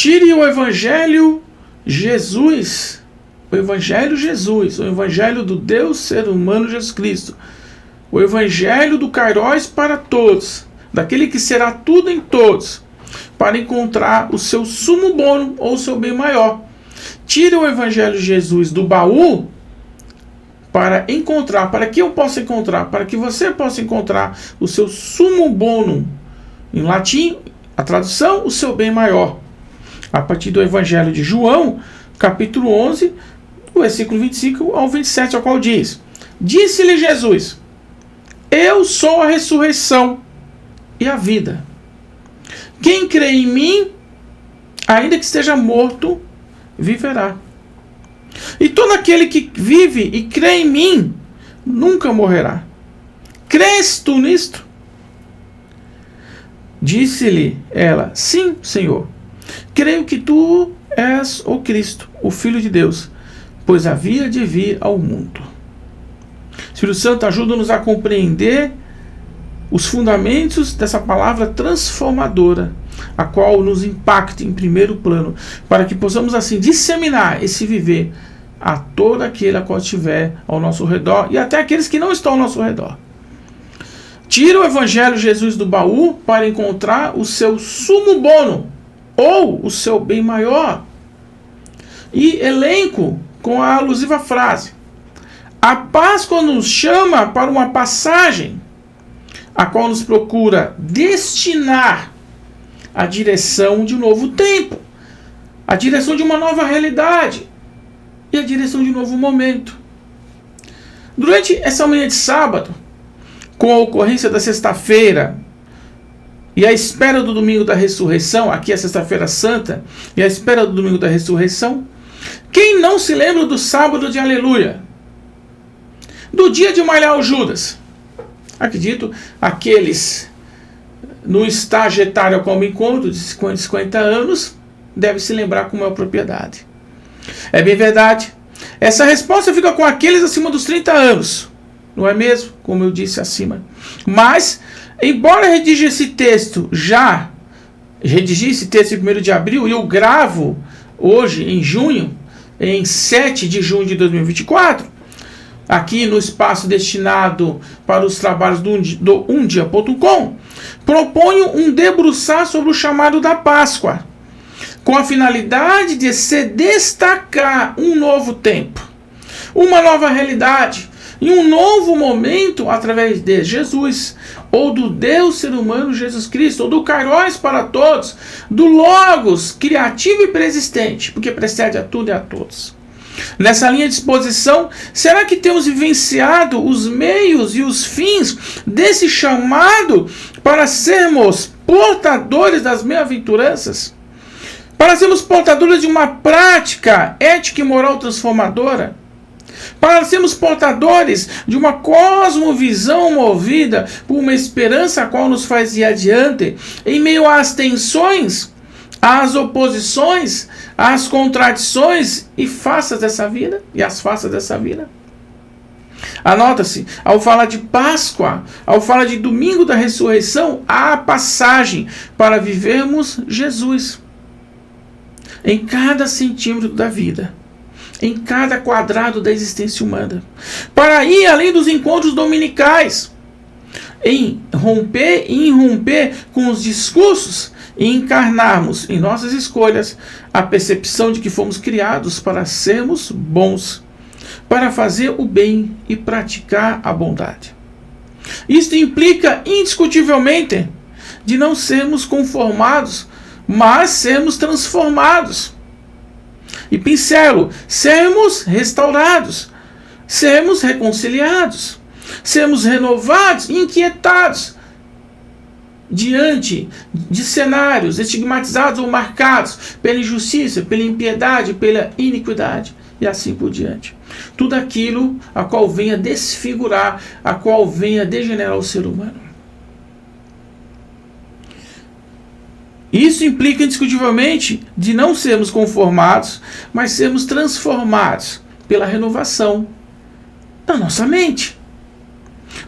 Tire o Evangelho Jesus, o Evangelho Jesus, o Evangelho do Deus ser humano Jesus Cristo, o Evangelho do Kairos para todos, daquele que será tudo em todos, para encontrar o seu sumo bono ou o seu bem maior. Tire o Evangelho Jesus do baú para encontrar, para que eu possa encontrar, para que você possa encontrar o seu sumo bono, em latim, a tradução, o seu bem maior. A partir do Evangelho de João, capítulo 11, versículo 25 ao 27, ao qual diz: Disse-lhe Jesus: Eu sou a ressurreição e a vida. Quem crê em mim, ainda que esteja morto, viverá. E todo aquele que vive e crê em mim, nunca morrerá. Crês tu nisto? Disse-lhe ela: Sim, Senhor. Creio que tu és o Cristo, o Filho de Deus, pois havia de vir ao mundo. Espírito Santo, ajuda-nos a compreender os fundamentos dessa palavra transformadora, a qual nos impacta em primeiro plano, para que possamos assim disseminar esse viver a todo aquele a qual estiver ao nosso redor e até aqueles que não estão ao nosso redor. Tira o Evangelho Jesus do baú para encontrar o seu sumo bono, ou o seu bem maior. E elenco com a alusiva frase: a Páscoa nos chama para uma passagem a qual nos procura destinar a direção de um novo tempo, a direção de uma nova realidade e a direção de um novo momento. Durante essa manhã de sábado, com a ocorrência da sexta-feira e a espera do domingo da ressurreição, aqui é a sexta-feira santa, e a espera do domingo da ressurreição, quem não se lembra do sábado de aleluia? Do dia de malhar o Judas? Acredito, aqueles no estágio etário ao qual me encontro, de 50 anos, devem se lembrar com maior propriedade. É bem verdade. Essa resposta fica com aqueles acima dos 30 anos. Não é mesmo? Como eu disse acima. Mas, embora redigi esse texto redigi esse texto em 1º de abril, e eu gravo hoje, em junho, em 7 de junho de 2024, aqui no espaço destinado para os trabalhos do umdia.com, proponho um debruçar sobre o chamado da Páscoa, com a finalidade de se destacar um novo tempo, uma nova realidade, em um novo momento através de Jesus, ou do Deus ser humano Jesus Cristo, ou do Kairos para todos, do Logos criativo e preexistente, porque precede a tudo e a todos. Nessa linha de exposição, será que temos vivenciado os meios e os fins desse chamado para sermos portadores das bem-aventuranças? Para sermos portadores de uma prática ética e moral transformadora? Para sermos portadores de uma cosmovisão movida por uma esperança a qual nos faz ir adiante, em meio às tensões, às oposições, às contradições e faces dessa vida, Anota-se, ao falar de Páscoa, ao falar de domingo da ressurreição, há a passagem para vivermos Jesus em cada centímetro da vida, em cada quadrado da existência humana, para ir além dos encontros dominicais, em romper com os discursos e encarnarmos em nossas escolhas a percepção de que fomos criados para sermos bons, para fazer o bem e praticar a bondade. Isto implica indiscutivelmente de não sermos conformados, mas sermos transformados. E pincelo, sermos restaurados, sermos reconciliados, sermos renovados, inquietados diante de cenários estigmatizados ou marcados pela injustiça, pela impiedade, pela iniquidade e assim por diante. Tudo aquilo a qual venha desfigurar, a qual venha degenerar o ser humano. Isso implica indiscutivelmente de não sermos conformados, mas sermos transformados pela renovação da nossa mente.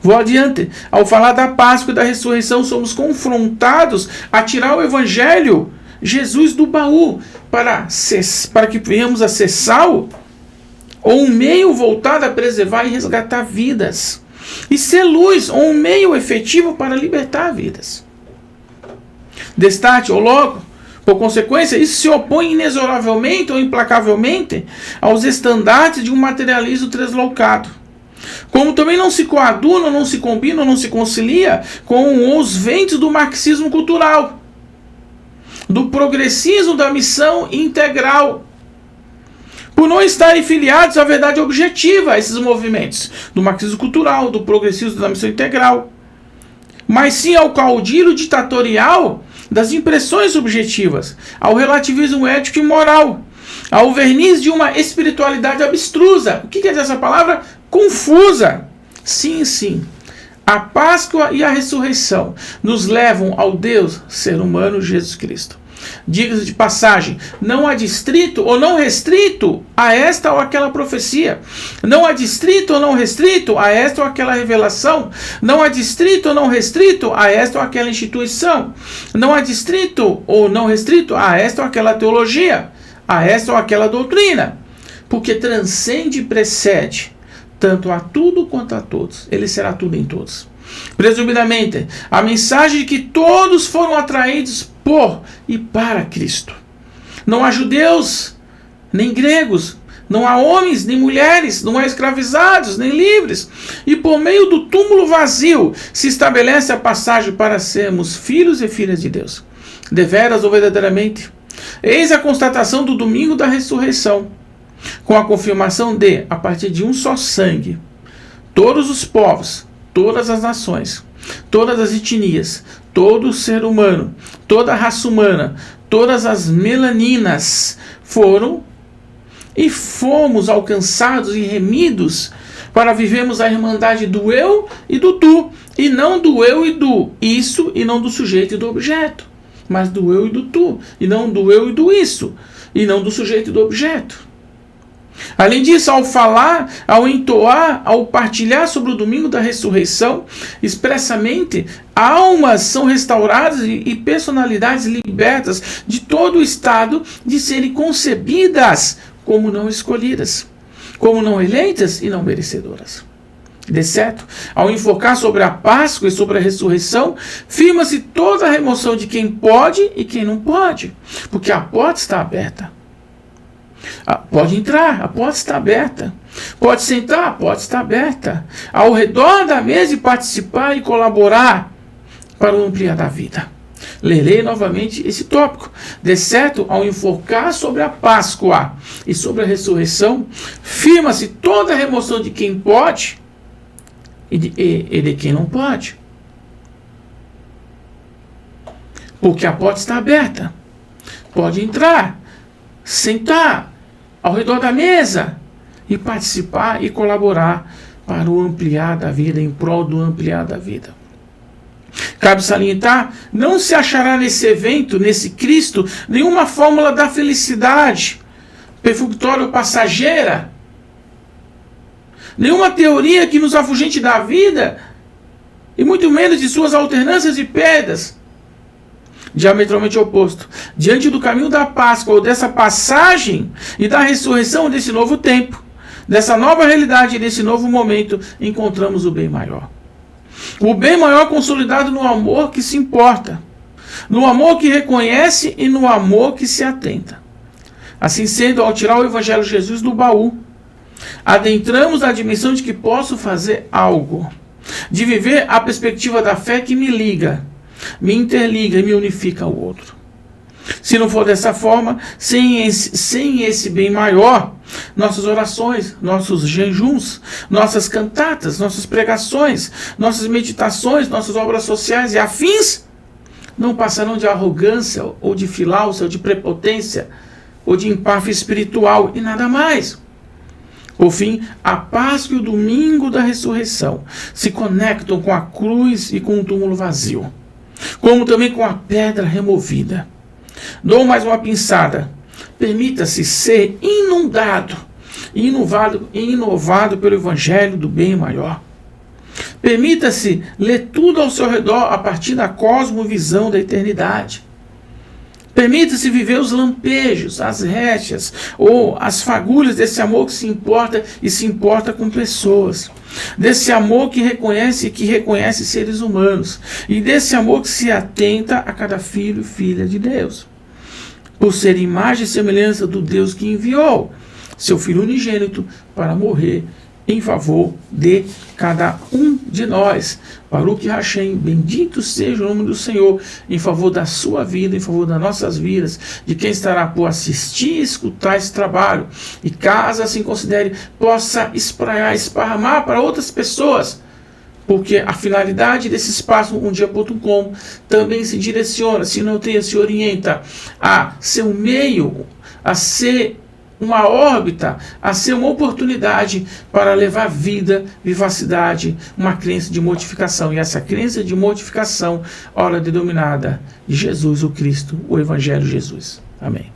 Vou adiante. Ao falar da Páscoa e da ressurreição, somos confrontados a tirar o Evangelho Jesus do baú, para que venhamos a ser sal, ou um meio voltado a preservar e resgatar vidas, e ser luz, ou um meio efetivo para libertar vidas. Destarte, ou logo, por consequência, isso se opõe inexoravelmente ou implacavelmente aos estandartes de um materialismo translocado. Como também não se coaduna, não se combina, não se concilia com os ventos do marxismo cultural, do progressismo da missão integral, por não estarem filiados à verdade objetiva a esses movimentos do marxismo cultural, do progressismo da missão integral, mas sim ao caudilho ditatorial das impressões subjetivas, ao relativismo ético e moral, ao verniz de uma espiritualidade abstrusa. O que quer dizer essa palavra? Confusa. Sim, sim. A Páscoa e a ressurreição nos levam ao Deus ser humano Jesus Cristo. Diga-se de passagem, não há distrito ou não restrito a esta ou aquela profecia. Não há distrito ou não restrito a esta ou aquela revelação. Não há distrito ou não restrito a esta ou aquela instituição. Não há distrito ou não restrito a esta ou aquela teologia, a esta ou aquela doutrina. Porque transcende e precede tanto a tudo quanto a todos. Ele será tudo em todos. Presumidamente, a mensagem de que todos foram atraídos por e para Cristo. Não há judeus, nem gregos, não há homens, nem mulheres, não há escravizados, nem livres. E por meio do túmulo vazio se estabelece a passagem para sermos filhos e filhas de Deus. Deveras ou verdadeiramente. Eis a constatação do domingo da ressurreição, com a confirmação de, a partir de um só sangue, todos os povos, todas as nações, todas as etnias, todo ser humano, toda a raça humana, todas as melaninas foram e fomos alcançados e remidos para vivermos a irmandade do eu e do tu, e não do eu e do isso, e não do sujeito e do objeto, mas do eu e do tu, e não do eu e do isso, e não do sujeito e do objeto. Além disso, ao falar, ao entoar, ao partilhar sobre o domingo da ressurreição, expressamente, almas são restauradas e personalidades libertas de todo o estado de serem concebidas como não escolhidas, como não eleitas e não merecedoras. De certo, ao enfocar sobre a Páscoa e sobre a ressurreição, firma-se toda a remoção de quem pode e quem não pode, porque a porta está aberta. Pode entrar, a porta está aberta. Pode sentar, a porta está aberta. Ao redor da mesa e participar e colaborar para o ampliar da vida. Lerei novamente esse tópico. De certo, ao enfocar sobre a Páscoa e sobre a ressurreição, firma-se toda a remoção de quem pode e de quem não pode. Porque a porta está aberta. Pode entrar, sentar ao redor da mesa e participar e colaborar para o ampliar da vida, em prol do ampliar da vida. Cabe salientar, não se achará nesse evento, nesse Cristo, nenhuma fórmula da felicidade perfunctória ou passageira, nenhuma teoria que nos afugente da vida, e muito menos de suas alternâncias e perdas. Diametralmente oposto. Diante do caminho da Páscoa, ou dessa passagem e da ressurreição desse novo tempo, dessa nova realidade e desse novo momento, encontramos o bem maior. O bem maior consolidado no amor que se importa, no amor que reconhece e no amor que se atenta. Assim sendo, ao tirar o Evangelho de Jesus do baú, adentramos na dimensão de que posso fazer algo, de viver a perspectiva da fé que me liga, me interliga e me unifica ao outro. Se não for dessa forma, sem esse bem maior, nossas orações, nossos jejuns, nossas cantatas, nossas pregações, nossas meditações, nossas obras sociais e afins, não passarão de arrogância, ou de filáusia, ou de prepotência, ou de empáfia espiritual e nada mais. Por fim, a Páscoa e o domingo da ressurreição se conectam com a cruz e com o túmulo vazio, como também com a pedra removida. Dou mais uma pinçada. Permita-se ser inundado e inovado pelo Evangelho do bem maior. Permita-se ler tudo ao seu redor a partir da cosmovisão da eternidade. Permita-se viver os lampejos, as rechas ou as fagulhas desse amor que se importa e se importa com pessoas. Desse amor que reconhece seres humanos. E desse amor que se atenta a cada filho e filha de Deus. Por ser imagem e semelhança do Deus que enviou seu Filho unigênito para morrer em favor de cada um de nós. Baruch Hashem, bendito seja o nome do Senhor, em favor da sua vida, em favor das nossas vidas, de quem estará por assistir e escutar esse trabalho, e caso assim considere, possa esparramar para outras pessoas, porque a finalidade desse espaço umdia.com também se direciona, se orienta a ser um meio, a ser uma órbita, a ser uma oportunidade para levar vida, vivacidade, uma crença de mortificação. E essa crença de mortificação, ora denominada de Jesus o Cristo, o Evangelho de Jesus. Amém.